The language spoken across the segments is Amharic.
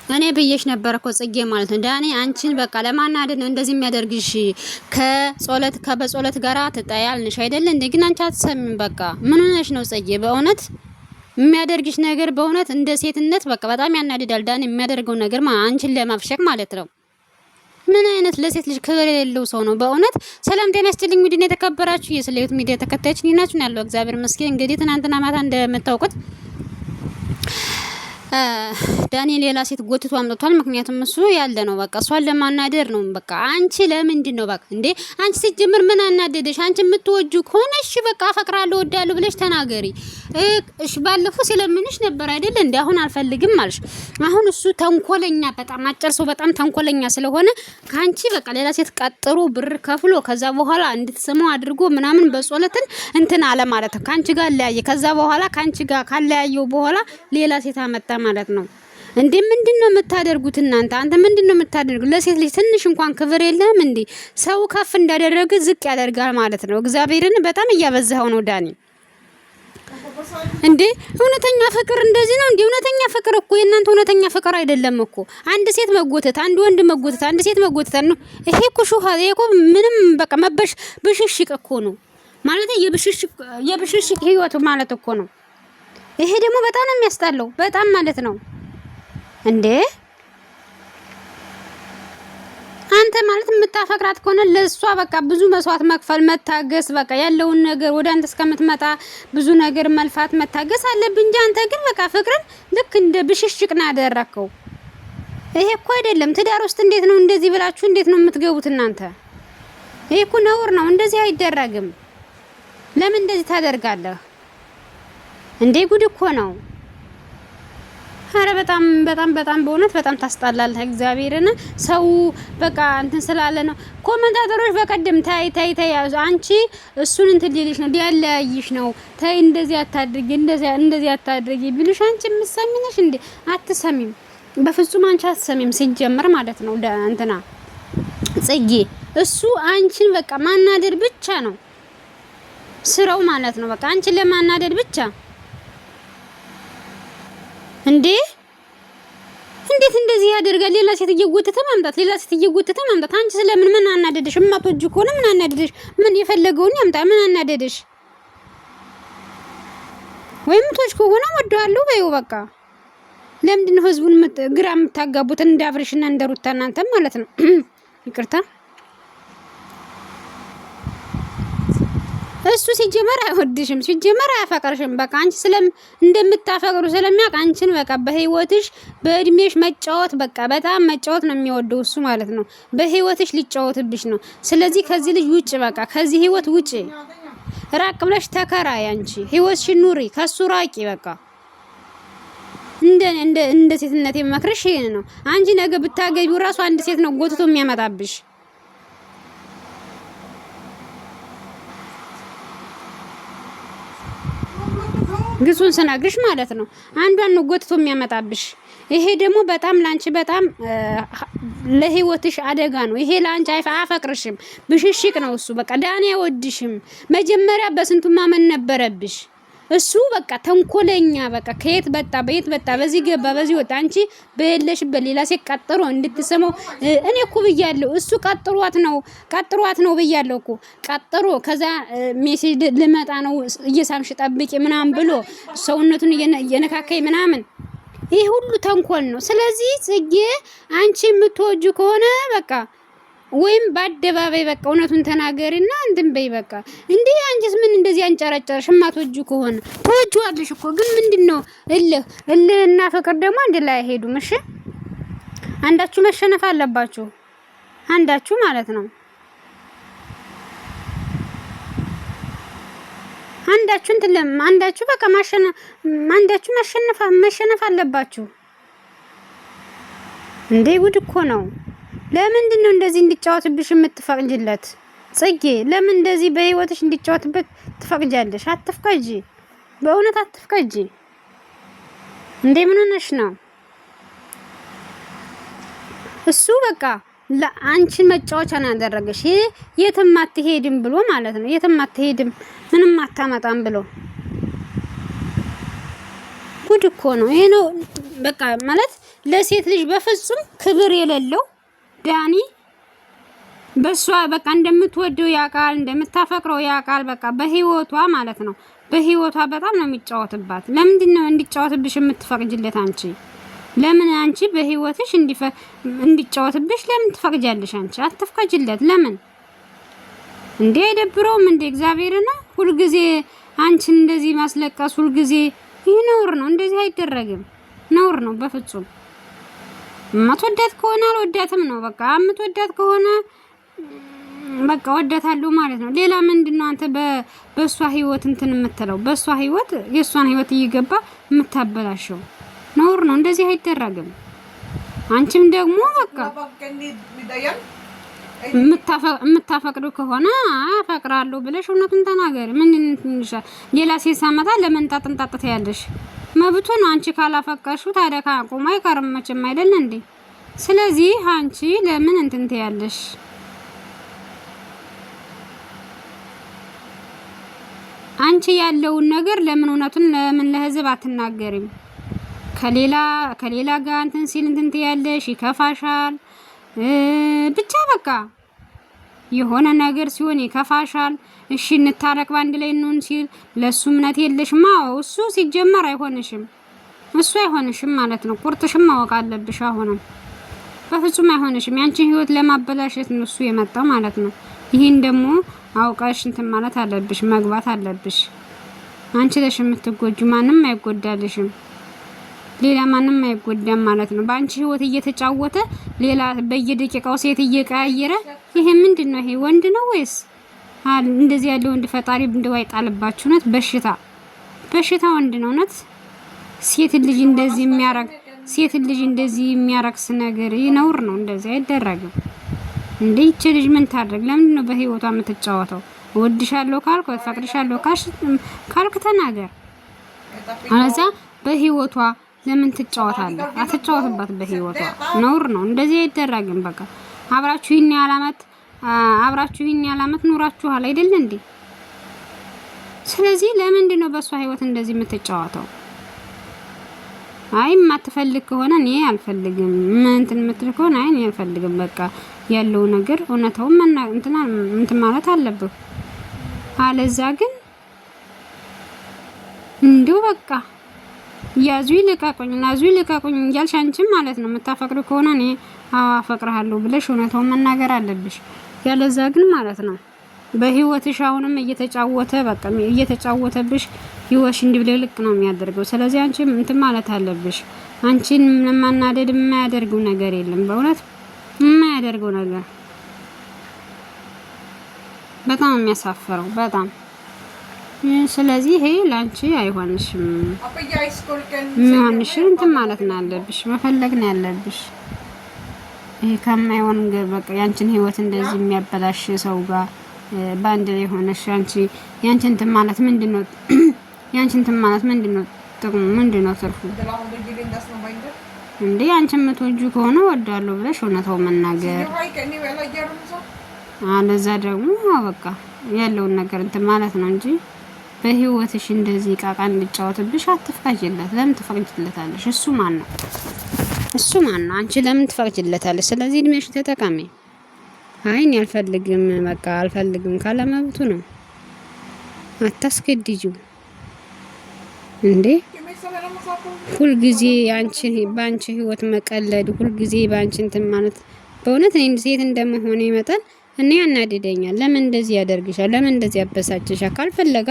እኔ ብዬሽ ነበር እኮ ጽጌ ማለት ነው ዳኒ አንቺን በቃ ለማናደድ ነው እንደዚህ የሚያደርግሽ ከበጾለት ጋራ ትጣያልንሽ አይደል እንዴ ግን አንቺ አትሰሚም በቃ ምን ሆነሽ ነው ጽጌ በእውነት የሚያደርግሽ ነገር በእውነት እንደ ሴትነት በቃ በጣም ያናድዳል ዳኒ የሚያደርገው ነገር አንቺን ለማፍሸቅ ማለት ነው ምን አይነት ለሴት ልጅ ክብር የሌለው ሰው ነው በእውነት ሰላም ጤና ይስጥልኝ እንግዲህ የተከበራችሁ የስሌት ሚዲያ ተከታዮች ናችሁ ያለው እግዚአብሔር ይመስገን እንግዲህ ትናንትና ማታ እንደምታውቁት ዳንኤል ሌላ ሴት ጎትቶ አምጥቷል ምክንያቱም እሱ ያለ ነው በቃ እሷን ለማናደር ነው በቃ አንቺ ለምንድን ነው በቃ እንዴ አንቺ ሲጀምር ምን አናደደሽ አንቺ የምትወጁ ከሆነ እሺ በቃ አፈቅራለሁ ወዳለሁ ብለሽ ተናገሪ እሺ ባለፈው ስለምንሽ ነበር አይደል እንዴ አሁን አልፈልግም አልሽ አሁን እሱ ተንኮለኛ በጣም አጭር ሰው በጣም ተንኮለኛ ስለሆነ ካንቺ በቃ ሌላ ሴት ቀጥሮ ብር ከፍሎ ከዛ በኋላ እንድትሰማው አድርጎ ምናምን በጾለትን እንትን አለ ማለት ነው ካንቺ ጋር ለያየ ከዛ በኋላ ካንቺ ጋር ካለያየው በኋላ ሌላ ሴት አመጣ ማለት ነው እንዴ ምንድነው የምታደርጉት እናንተ አንተ ምንድነው የምታደርጉት ለሴት ልጅ ትንሽ እንኳን ክብር የለም እንዴ ሰው ከፍ እንዳደረገ ዝቅ ያደርጋል ማለት ነው እግዚአብሔርን በጣም እያበዛው ነው ዳኒ እንዴ እውነተኛ ፍቅር እንደዚህ ነው እንዴ እውነተኛ ፍቅር እኮ የእናንተ እውነተኛ ፍቅር አይደለም እኮ አንድ ሴት መጎተት አንድ ወንድ መጎተት አንድ ሴት መጎተት ነው ይሄ እኮ ሹሃ እኮ ምንም በቃ ብሽሽቅ እኮ ነው ማለት የብሽሽቅ ህይወት ማለት እኮ ነው ይሄ ደግሞ በጣም ነው የሚያስጠላው በጣም ማለት ነው እንዴ አንተ ማለት የምታፈቅራት ከሆነ ለሷ በቃ ብዙ መስዋዕት መክፈል መታገስ በቃ ያለውን ነገር ወደ አንተ እስከምትመጣ ብዙ ነገር መልፋት መታገስ አለብህ እንጂ አንተ ግን በቃ ፍቅርን ልክ እንደ ብሽሽቅ ነው ያደረከው ይሄ እኮ አይደለም ትዳር ውስጥ እንዴት ነው እንደዚህ ብላችሁ እንዴት ነው የምትገቡት እናንተ ይሄ እኮ ነውር ነው እንደዚህ አይደረግም ለምን እንደዚህ ታደርጋለህ እንዴ ጉድ እኮ ነው አረ በጣም በእውነት በጣም ታስጣላለህ እግዚአብሔርን ሰው በቃ እንትን ስላለ ነው ኮሜንታተሮች በቀደም ታይ አንቺ እሱን እንትን ሊልሽ ነው ሊያለያይሽ ነው ታይ እንደዚህ አታድርጊ እንደዚህ አታድርጊ ቢልሽ አንቺ ምሰሚነሽ እንዴ አትሰሚም በፍጹም አንቺ አትሰሚም ሲጀመር ማለት ነው እንትና ጽጌ እሱ አንቺን በቃ ማናደድ ብቻ ነው ስራው ማለት ነው በቃ አንቺን ለማናደድ ብቻ እንዴ እንዴት እንደዚህ ያደርጋል ሌላ ሴት እየጎተተ ማምጣት አንቺ ስለምን ምን አናደደሽ ማቶጅ ኮነ ምን አናደደሽ ምን የፈለገውን ያምጣ ምን አናደደሽ ወይም ቶች ከሆነ ወደዋለሁ በይው በቃ ለምንድን ነው ህዝቡን ግራ የምታጋቡት እንዳብርሽና እንደሩታ እናንተ ማለት ነው ይቅርታ እሱ ሲጀመር አይወድሽም ሲጀመር አያፈቅርሽም በቃ አንቺ እንደምታፈቅሩ ስለሚያውቅ አንቺን በቃ በህይወትሽ በእድሜሽ መጫወት በቃ በጣም መጫወት ነው የሚወደው እሱ ማለት ነው በህይወትሽ ሊጫወትብሽ ነው ስለዚህ ከዚህ ልጅ ውጪ በቃ ከዚህ ህይወት ውጪ ራቅ ብለሽ ተከራይ አንቺ ህይወትሽን ኑሪ ከሱ ራቂ በቃ እንደ ሴትነት የመክርሽ ይሄ ነው አንቺ ነገ ብታገቢው ራሱ አንድ ሴት ነው ጎትቶ የሚያመጣብሽ ግጹን ሰናግርሽ ማለት ነው አንዷን ነው ጎትቶ የሚያመጣብሽ ይሄ ደግሞ በጣም ላንቺ በጣም ለህይወትሽ አደጋ ነው ይሄ ላንቺ አያፈቅርሽም ብሽሽቅ ነው እሱ በቃ ዳኒ አይወድሽም መጀመሪያ በስንቱ ማመን ነበረብሽ እሱ በቃ ተንኮለኛ በቃ ከየት በጣ በዚህ ገባ በዚህ ወጣ አንቺ በሌለሽበት ሌላ ሴት ቀጥሮ እንድትሰማው እኔ እኮ ብያለሁ እሱ ቀጥሯት ነው ብያለሁ እኮ ቀጥሮ ከዛ ሜሴጅ ልመጣ ነው እየሳምሽ ጠብቂ ምናምን ብሎ ሰውነቱን እየነካከይ ምናምን ይሄ ሁሉ ተንኮል ነው ስለዚህ ጽጌ አንቺ የምትወጁ ከሆነ በቃ ወይም በአደባባይ በቃ እውነቱን ተናገሪና እንትን በይ በቃ እንዴ አንቺስ ምን እንደዚህ አንጨረጨርሽ ማትወጁ ከሆነ ተወጁአለሽ እኮ ግን ምንድነው እልህና ፍቅር ደግሞ አንድ ላይ አይሄዱም እሺ አንዳችሁ መሸነፍ አለባችሁ አንዳችሁ ማለት ነው አንዳችሁ በቃ አንዳችሁ መሸነፍ አለባችሁ እንዴ ጉድ እኮ ነው ለምንድን ነው እንደዚህ እንዲጫወትብሽ የምትፈቅጂለት ጽጌ ለምን እንደዚህ በህይወትሽ እንዲጫወትበት ትፈቅጃለሽ አትፍቀጂ በእውነት አትፍቀጂ እንዴ ምን ሆነሽ ነው እሱ በቃ ለአንቺን መጫወቻ ነው ያደረገሽ የትም አትሄድም ብሎ ማለት ነው የትም አትሄድም ምንም አታመጣም ብሎ ጉድ እኮ ነው ይሄ ነው በቃ ማለት ለሴት ልጅ በፍጹም ክብር የሌለው ዳኒ በሷ በቃ እንደምትወደው ያውቃል፣ እንደምታፈቅረው ያውቃል። በቃ በህይወቷ ማለት ነው በህይወቷ በጣም ነው የሚጫወትባት። ለምንድን ነው እንዲጫወትብሽ የምትፈቅጂለት አንቺ? ለምን አንቺ በህይወትሽ እንዲጫወትብሽ ለምን ትፈቅጃለሽ? አንቺ አትፈቅጂለት። ለምን እንዴ? አይደብረውም እንዴ? እግዚአብሔርና ሁልጊዜ አንቺን እንደዚህ ማስለቀስ ሁልጊዜ ይህ ነውር ነው። እንደዚህ አይደረግም፣ ነውር ነው በፍጹም። ማትወዳት ከሆነ አልወዳትም ነው በቃ። የምትወዳት ከሆነ በቃ ወዳታለሁ ማለት ነው። ሌላ ምንድነው አንተ በሷ ህይወት እንትን የምትለው? በሷ ህይወት የሷን ህይወት እየገባ የምታበላሸው ነውር ነው። እንደዚህ አይደረግም። አንቺም ደግሞ በቃ የምታፈቅዱ ከሆነ አፈቅራለሁ ብለሽ እውነቱን ተናገሪ። ምን እንሻ ሌላ ሴት ሳመጣ ለመንጣት እንጣጣት ያለሽ መብቱ ነው። አንቺ ካላፈቀርሽው ታዲያ ካቆማ አይቀርም መቼም አይደል እንዴ? ስለዚህ አንቺ ለምን እንትን ትያለሽ? አንቺ ያለውን ነገር ለምን እውነቱን ለምን ለህዝብ አትናገሪም? ከሌላ ጋር እንትን ሲል እንትን ትያለሽ፣ ይከፋሻል። ብቻ በቃ የሆነ ነገር ሲሆን ይከፋሻል። እሺ እንታረቅ ባንድ ላይ እንሆን ሲል ለሱ እምነት የለሽም። እሱ ሲጀመር አይሆንሽም፣ እሱ አይሆንሽም ማለት ነው። ቁርጥሽም ማወቅ አለብሽ። አሁንም በፍጹም አይሆንሽም። ያንቺን ህይወት ለማበላሸት ነው እሱ የመጣው ማለት ነው። ይሄን ደግሞ አውቃሽ እንትን ማለት አለብሽ፣ መግባት አለብሽ። አንቺ ለሽ የምትጎጁ ማንም አይጎዳልሽም፣ ሌላ ማንም አይጎዳም ማለት ነው። በአንቺ ህይወት እየተጫወተ ሌላ በየደቂቃው ሴት እየቀያየረ ይሄ ምንድነው? ይሄ ወንድ ነው ወይስ እንደዚህ ያለው ወንድ ፈጣሪ እንደው አይጣልባችሁ? ነት በሽታ ወንድ ነው ነት ሴት ልጅ እንደዚህ የሚያረክስ ነገር ይነውር ነው። እንደዚህ አይደረግም እንዴ! ይቺ ልጅ ምን ታደርግ? ለምን ነው በህይወቷ የምትጫወተው? ወድሻለሁ ካልኩ ፈቅድሻለሁ ካልክ ተናገር። አለዛ በህይወቷ ለምን ትጫወታለህ? አትጫወትባት በህይወቷ። ነውር ነው። እንደዚህ አይደረግም። በቃ አብራችሁ ይሄን ያላመት ኑራችኋል አይደል እንዴ? ስለዚህ ለምንድን ነው በሷ ህይወት እንደዚህ የምትጫወተው? አይ ማትፈልግ ከሆነ እኔ አልፈልግም፣ እንትን የምትል ከሆነ አይ እኔ አልፈልግም። በቃ ያለው ነገር እውነታው እንትን ማለት አለብህ። አለዛ ግን እንዲሁ በቃ ያዙ ይልቀቁኝ እያልሽ አንቺም ማለት ነው የምታፈቅሩ ከሆነ እኔ አፈቅርሃለሁ ብለሽ እውነታውን መናገር አለብሽ። ያለዛ ግን ማለት ነው በህይወትሽ አሁንም እየተጫወተብሽ ህይወትሽ እንዲብልቅልቅ ነው የሚያደርገው። ስለዚህ አንቺም እንትን ማለት አለብሽ። አንቺን ለማናደድ የማያደርገው ነገር የለም። በእውነት የማያደርገው ነገር በጣም የሚያሳፍረው በጣም። ስለዚህ ይሄ ላንቺ አይሆንሽም። የሚሆንሽ እንትን ማለት ነው ያለብሽ፣ መፈለግ ነው ያለብሽ። ይሄ ከማይሆን በቃ ያንቺን ህይወት እንደዚህ የሚያበላሽ ሰው ጋር ባንድ ላይ ሆነሽ ያንቺን እንትን ማለት ምንድነው? ያንቺን እንትን ማለት ምንድነው? ጥቅሙ ምንድነው? ትርፉ እንዴ? አንቺ የምትወጂው ከሆነ ወዳለሁ ብለሽ እውነታው መናገር፣ አለዛ ደግሞ በቃ ያለውን ነገር እንትን ማለት ነው እንጂ በህይወትሽ እንደዚህ ቃቃ እንድጫወትብሽ አትፍቀጂለት። ለምን ትፈቅጂለታለሽ? እሱ ማን ነው? አንቺ ለምን ትፈቅጂለታለሽ? ስለዚህ እድሜሽ ተጠቃሚ። አይ እኔ አልፈልግም በቃ አልፈልግም ካለ መብቱ ነው። አታስገድጂው እንዴ! ሁልጊዜ በአንቺ ህይወት መቀለድ፣ ሁልጊዜ በአንቺ እንትን ማለት በእውነት እኔ ሴት እንደመሆነ ይመጣል እኔ ያናድደኛል። ለምን እንደዚህ ያደርግሻል? ለምን እንደዚህ ያበሳጭሻል?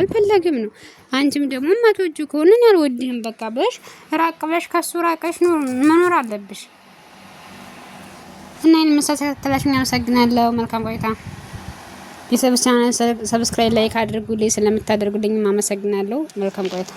አልፈለግም ነው። አንቺም ደግሞ ማትወጁ ከሆነ እኔ አልወድህም በቃ ብለሽ ራቅ ብለሽ ከሱ ራቀሽ ነው መኖር አለብሽ። እና እኔ መሳተላችሁ አመሰግናለሁ። መልካም ቆይታ። የሰብስክራይብ ላይክ አድርጉልኝ። ስለምታደርጉልኝም አመሰግናለሁ። መልካም ቆይታ።